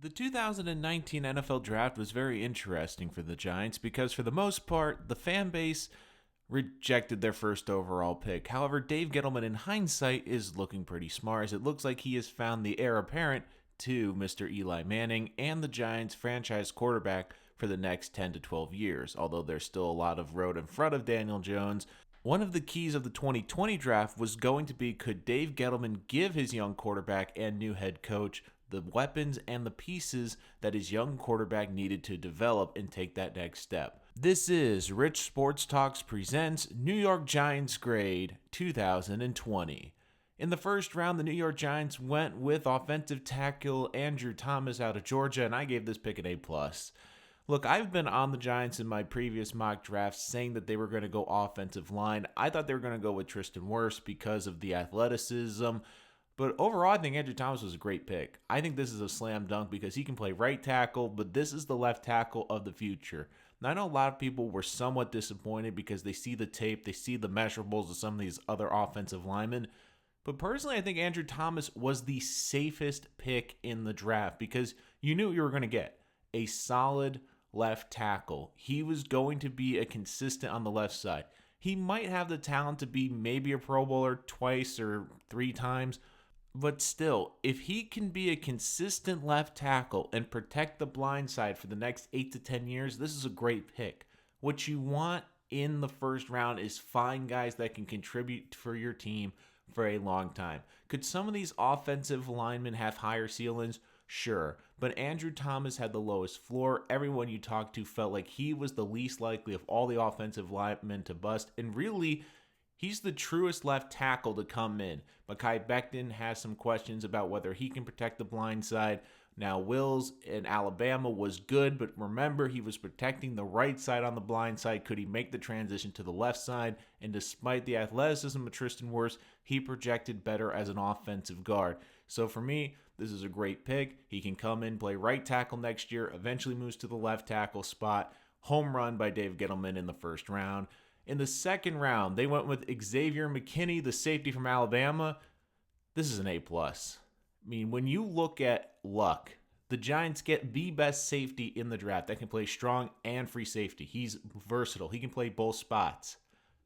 The 2019 NFL Draft was very interesting for the Giants because, for the most part, the fan base rejected their first overall pick. However, Dave Gettleman, in hindsight, is looking pretty smart, as it looks like he has found the heir apparent to Mr. Eli Manning and the Giants' franchise quarterback for the next 10 to 12 years, although there's still a lot of road in front of Daniel Jones. One of the keys of the 2020 draft was going to be, could Dave Gettleman give his young quarterback and new head coach the weapons and the pieces that his young quarterback needed to develop and take that next step. This is Rich Sports Talks presents New York Giants Grade 2020. In the first round, the New York Giants went with offensive tackle Andrew Thomas out of Georgia, and I gave this pick an A+. Look, I've been on the Giants in my previous mock drafts saying that they were going to go offensive line. I thought they were going to go with Tristan Wirfs because of the athleticism. But overall, I think Andrew Thomas was a great pick. I think this is a slam dunk because he can play right tackle, but this is the left tackle of the future. Now, I know a lot of people were somewhat disappointed because they see the tape, they see the measurables of some of these other offensive linemen. But personally, I think Andrew Thomas was the safest pick in the draft because you knew what you were going to get. A solid left tackle. He was going to be a consistent on the left side. He might have the talent to be maybe a Pro Bowler twice or three times, but still, if he can be a consistent left tackle and protect the blind side for the next 8 to 10 years, this is a great pick. What you want in the first round is find guys that can contribute for your team for a long time. Could some of these offensive linemen have higher ceilings? Sure, but Andrew Thomas had the lowest floor. Everyone you talked to felt like he was the least likely of all the offensive linemen to bust, and really, he's the truest left tackle to come in. Mekhi Becton has some questions about whether he can protect the blind side. Now, Wills in Alabama was good, but remember, he was protecting the right side on the blind side. Could he make the transition to the left side? And despite the athleticism of Tristan Wirfs, he projected better as an offensive guard. So for me, this is a great pick. He can come in, play right tackle next year, eventually moves to the left tackle spot. Home run by Dave Gettleman in the first round. In the second round, they went with Xavier McKinney, the safety from Alabama. This is an A+. I mean, when you look at luck, the Giants get the best safety in the draft that can play strong and free safety. He's versatile. He can play both spots.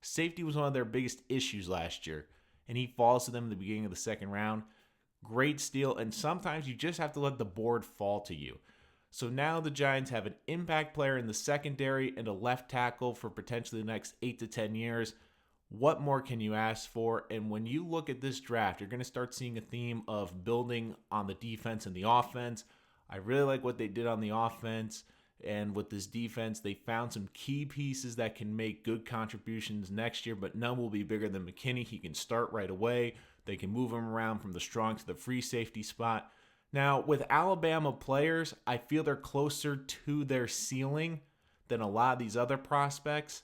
Safety was one of their biggest issues last year, and he falls to them in the beginning of the second round. Great steal, and sometimes you just have to let the board fall to you. So now the Giants have an impact player in the secondary and a left tackle for potentially the next 8 to 10 years. What more can you ask for? And when you look at this draft, you're going to start seeing a theme of building on the defense and the offense. I really like what they did on the offense. And with this defense, they found some key pieces that can make good contributions next year, but none will be bigger than McKinney. He can start right away. They can move him around from the strong to the free safety spot. Now, with Alabama players, I feel they're closer to their ceiling than a lot of these other prospects.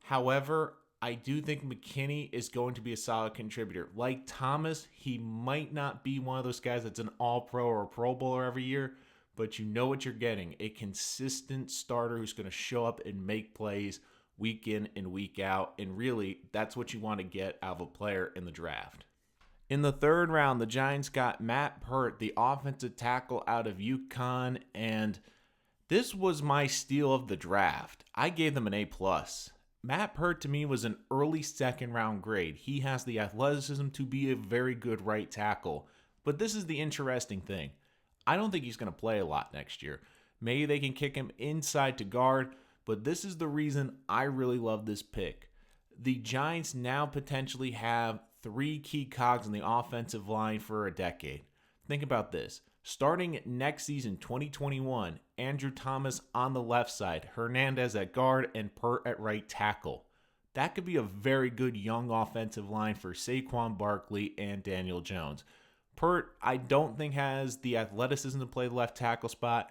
However, I do think McKinney is going to be a solid contributor. Like Thomas, he might not be one of those guys that's an all-pro or a Pro Bowler every year, but you know what you're getting. A consistent starter who's going to show up and make plays week in and week out. And really, that's what you want to get out of a player in the draft. In the third round, the Giants got Matt Peart, the offensive tackle out of UConn, and this was my steal of the draft. I gave them an A+. Matt Peart, to me, was an early second-round grade. He has the athleticism to be a very good right tackle. But this is the interesting thing. I don't think he's going to play a lot next year. Maybe they can kick him inside to guard, but this is the reason I really love this pick. The Giants now potentially have 3 key cogs in the offensive line for a decade. Think about this. Starting next season, 2021, Andrew Thomas on the left side, Hernandez at guard, and Peart at right tackle. That could be a very good young offensive line for Saquon Barkley and Daniel Jones. Peart, I don't think has the athleticism to play the left tackle spot,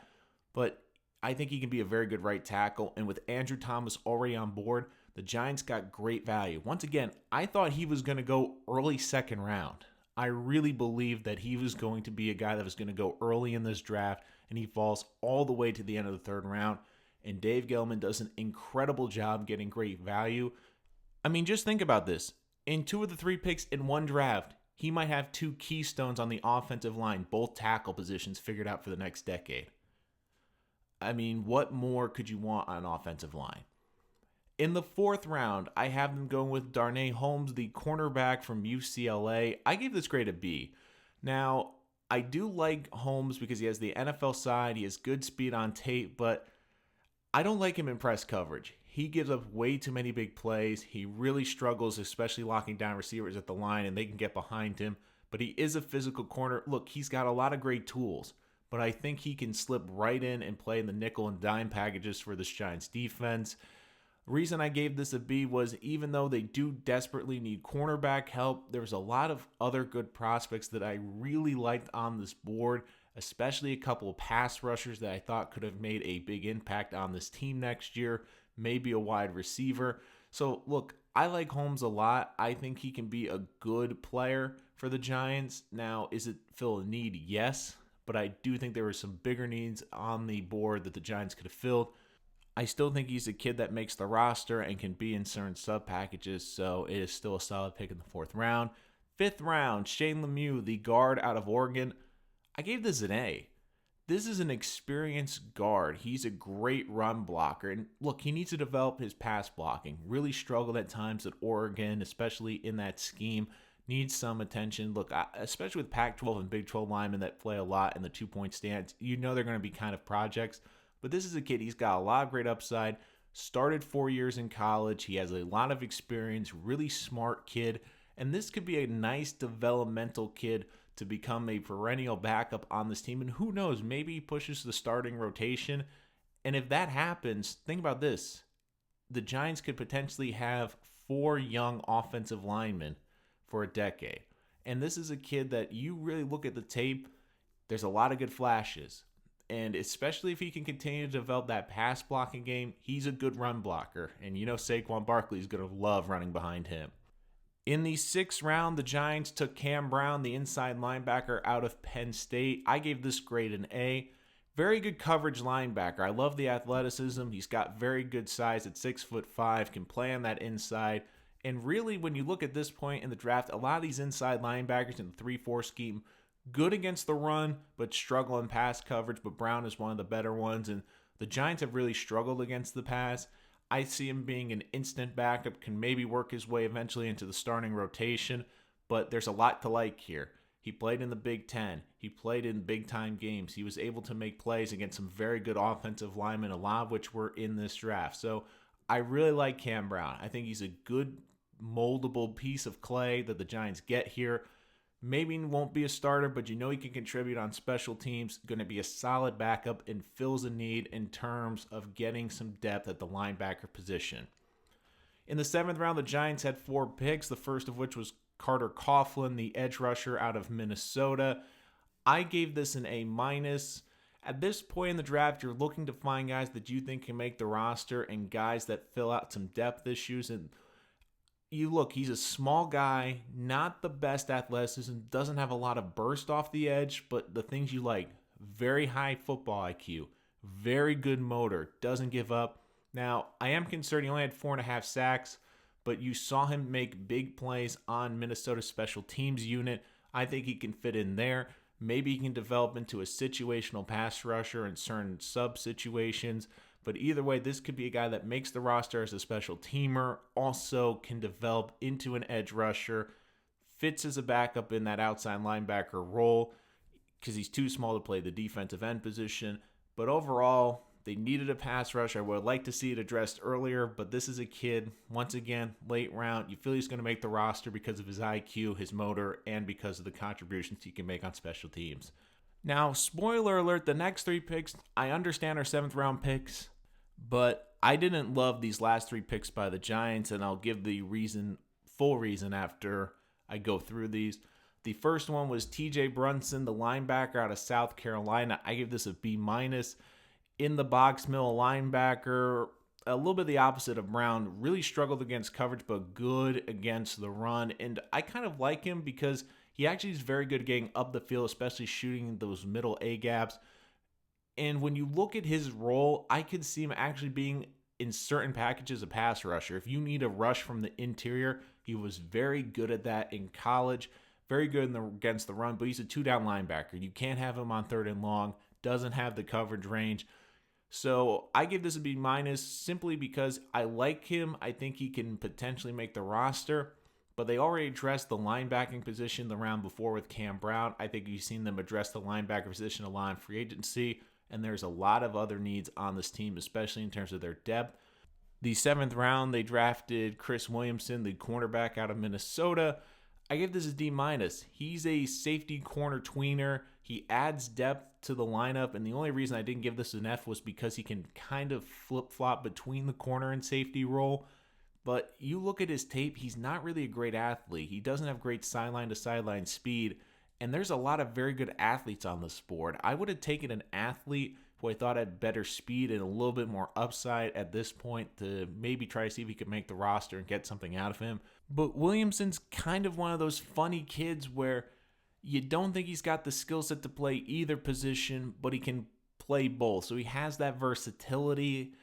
but I think he can be a very good right tackle. And with Andrew Thomas already on board, the Giants got great value. Once again, I thought he was going to go early second round. I really believed that he was going to be a guy that was going to go early in this draft, and he falls all the way to the end of the third round. And Dave Gettleman does an incredible job getting great value. I mean, just think about this. In 2 of the 3 picks in one draft, he might have two keystones on the offensive line, both tackle positions figured out for the next decade. I mean, what more could you want on an offensive line? In the 4th round, I have them going with Darnay Holmes, the cornerback from UCLA. I gave this grade a B. Now, I do like Holmes because he has the NFL side, he has good speed on tape, but I don't like him in press coverage. He gives up way too many big plays. He really struggles, especially locking down receivers at the line, and they can get behind him. But he is a physical corner. Look, he's got a lot of great tools, but I think he can slip right in and play in the nickel and dime packages for this Giants defense. The reason I gave this a B was even though they do desperately need cornerback help, there was a lot of other good prospects that I really liked on this board, especially a couple of pass rushers that I thought could have made a big impact on this team next year, maybe a wide receiver. So look, I like Holmes a lot. I think he can be a good player for the Giants. Now, is it fill a need? Yes, but I do think there were some bigger needs on the board that the Giants could have filled. I still think he's a kid that makes the roster and can be in certain sub packages, so it is still a solid pick in the 4th round. 5th round, Shane Lemieux, the guard out of Oregon. I gave this an A. This is an experienced guard. He's a great run blocker. And look, he needs to develop his pass blocking. Really struggled at times at Oregon, especially in that scheme. Needs some attention. Look, especially with Pac-12 and Big 12 linemen that play a lot in the 2-point stance, you know they're going to be kind of projects. But this is a kid, he's got a lot of great upside. Started 4 years in college. He has a lot of experience, really smart kid. And this could be a nice developmental kid to become a perennial backup on this team. And who knows, maybe he pushes the starting rotation. And if that happens, think about this. The Giants could potentially have 4 young offensive linemen for a decade. And this is a kid that you really look at the tape, there's a lot of good flashes. And especially if he can continue to develop that pass blocking game, he's a good run blocker. And you know Saquon Barkley is going to love running behind him. In the 6th round, the Giants took Cam Brown, the inside linebacker out of Penn State. I gave this grade an A. Very good coverage linebacker. I love the athleticism. He's got very good size at 6'5", can play on that inside. And really, when you look at this point in the draft, a lot of these inside linebackers in the 3-4 scheme, good against the run, but struggle in pass coverage. But Brown is one of the better ones. And the Giants have really struggled against the pass. I see him being an instant backup, can maybe work his way eventually into the starting rotation. But there's a lot to like here. He played in the Big Ten. He played in big-time games. He was able to make plays against some very good offensive linemen, a lot of which were in this draft. So I really like Cam Brown. I think he's a good, moldable piece of clay that the Giants get here. Maybe won't be a starter, but you know he can contribute on special teams. Going to be a solid backup and fills a need in terms of getting some depth at the linebacker position. In the 7th round, the Giants had 4 picks, the first of which was Carter Coughlin, the edge rusher out of Minnesota. I gave this an A-. At this point in the draft, you're looking to find guys that you think can make the roster and guys that fill out some depth issues. And you look, he's a small guy, not the best athleticism, doesn't have a lot of burst off the edge, but the things you like, very high football IQ, very good motor, doesn't give up. Now, I am concerned he only had 4.5 sacks, but you saw him make big plays on Minnesota's special teams unit. I think he can fit in there. Maybe he can develop into a situational pass rusher in certain sub situations. But either way, this could be a guy that makes the roster as a special teamer, also can develop into an edge rusher, fits as a backup in that outside linebacker role because he's too small to play the defensive end position. But overall, they needed a pass rush. I would like to see it addressed earlier, but this is a kid, once again, late round. You feel he's going to make the roster because of his IQ, his motor, and because of the contributions he can make on special teams. Now, spoiler alert, the next 3 picks, I understand are 7th round picks. But I didn't love these last 3 picks by the Giants, and I'll give the full reason after I go through these. The first one was TJ Brunson, the linebacker out of South Carolina. I give this a B-. In the box middle linebacker, a little bit the opposite of Brown. Really struggled against coverage, but good against the run. And I kind of like him because he actually is very good getting up the field, especially shooting those middle A-gaps. And when you look at his role, I could see him actually being in certain packages a pass rusher. If you need a rush from the interior, he was very good at that in college. very good against the run, but he's a two-down linebacker. You can't have him on third and long, doesn't have the coverage range. So I give this a B minus simply because I like him. I think he can potentially make the roster, but they already addressed the linebacking position the round before with Cam Brown. I think you've seen them address the linebacker position a lot in free agency, and there's a lot of other needs on this team, especially in terms of their depth. The 7th round, they drafted Chris Williamson, the cornerback out of Minnesota. I give this a D minus. He's a safety corner tweener. He adds depth to the lineup, and the only reason I didn't give this an F was because he can kind of flip-flop between the corner and safety role. But you look at his tape, he's not really a great athlete. He doesn't have great sideline-to-sideline speed, and there's a lot of very good athletes on this board. I would have taken an athlete who I thought had better speed and a little bit more upside at this point to maybe try to see if he could make the roster and get something out of him. But Williamson's kind of one of those funny kids where you don't think he's got the skill set to play either position, but he can play both. So he has that versatility.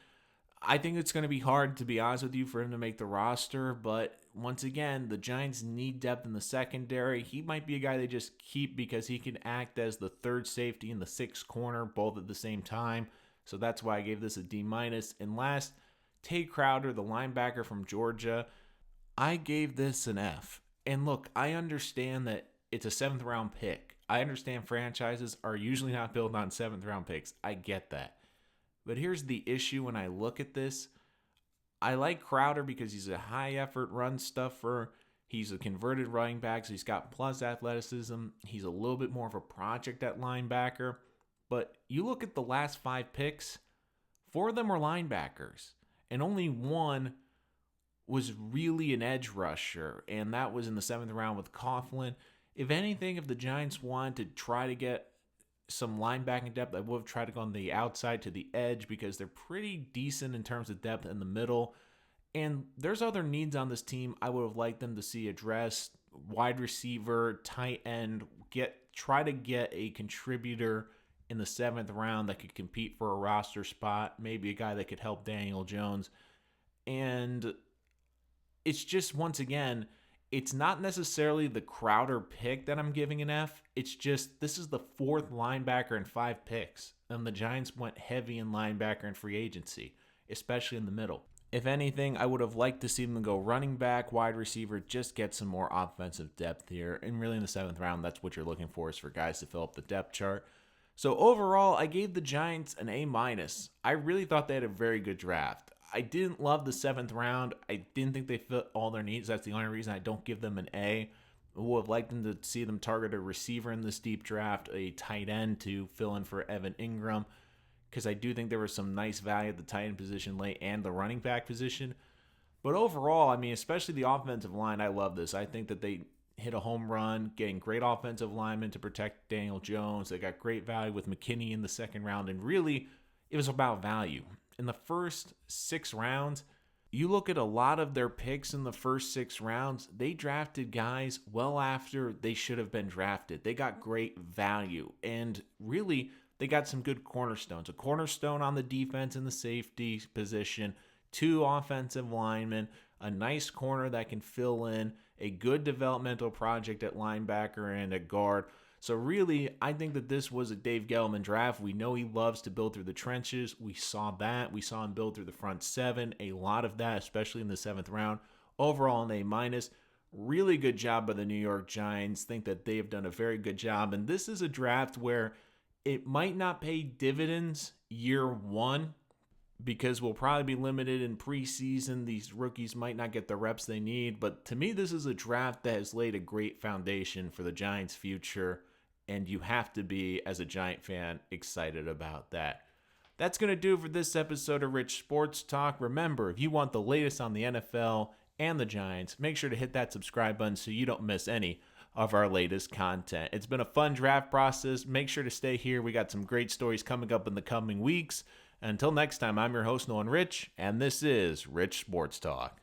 I think it's going to be hard, to be honest with you, for him to make the roster. But once again, the Giants need depth in the secondary. He might be a guy they just keep because he can act as the third safety and the sixth corner both at the same time. So that's why I gave this a D minus. And last, Tay Crowder, the linebacker from Georgia. I gave this an F. And look, I understand that it's a 7th round pick. I understand franchises are usually not built on 7th round picks. I get that. But here's the issue when I look at this. I like Crowder because he's a high effort run stuffer. He's a converted running back, so he's got plus athleticism. He's a little bit more of a project at linebacker. But you look at the last 5 picks, 4 of them were linebackers. And only one was really an edge rusher, and that was in the 7th round with Coughlin. If anything, if the Giants wanted to try to get some linebacking depth, I would have tried to go on the outside to the edge because they're pretty decent in terms of depth in the middle. And there's other needs on this team I would have liked them to see addressed. Wide receiver, tight end, try to get a contributor in the 7th round that could compete for a roster spot, maybe a guy that could help Daniel Jones. And it's just, once again, it's not necessarily the Crowder pick that I'm giving an F. It's just this is the 4th linebacker in 5 picks. And the Giants went heavy in linebacker in free agency, especially in the middle. If anything, I would have liked to see them go running back, wide receiver, just get some more offensive depth here. And really in the 7th round, that's what you're looking for, is for guys to fill up the depth chart. So overall, I gave the Giants an A-. I really thought they had a very good draft. I didn't love the 7th round. I didn't think they fit all their needs. That's the only reason I don't give them an A. I would have liked them to see them target a receiver in this deep draft, a tight end to fill in for Evan Ingram, because I do think there was some nice value at the tight end position late and the running back position. But overall, I mean, especially the offensive line, I love this. I think that they hit a home run, getting great offensive linemen to protect Daniel Jones. They got great value with McKinney in the 2nd round, and really, it was about value. In the first 6 rounds, you look at a lot of their picks in the first 6 rounds, they drafted guys well after they should have been drafted. They got great value, and really, they got some good cornerstones. A cornerstone on the defense in the safety position, 2 offensive linemen, a nice corner that can fill in, a good developmental project at linebacker and at guard. So really, I think that this was a Dave Gettleman draft. We know he loves to build through the trenches. We saw that. We saw him build through the front 7, a lot of that, especially in the 7th round. Overall, an A-. Really good job by the New York Giants. Think that they have done a very good job. And this is a draft where it might not pay dividends year 1 because we'll probably be limited in preseason. These rookies might not get the reps they need. But to me, this is a draft that has laid a great foundation for the Giants' future. And you have to be, as a Giant fan, excited about that. That's going to do it for this episode of Rich Sports Talk. Remember, if you want the latest on the NFL and the Giants, make sure to hit that subscribe button so you don't miss any of our latest content. It's been a fun draft process. Make sure to stay here. We got some great stories coming up in the coming weeks. Until next time, I'm your host, Nolan Rich, and this is Rich Sports Talk.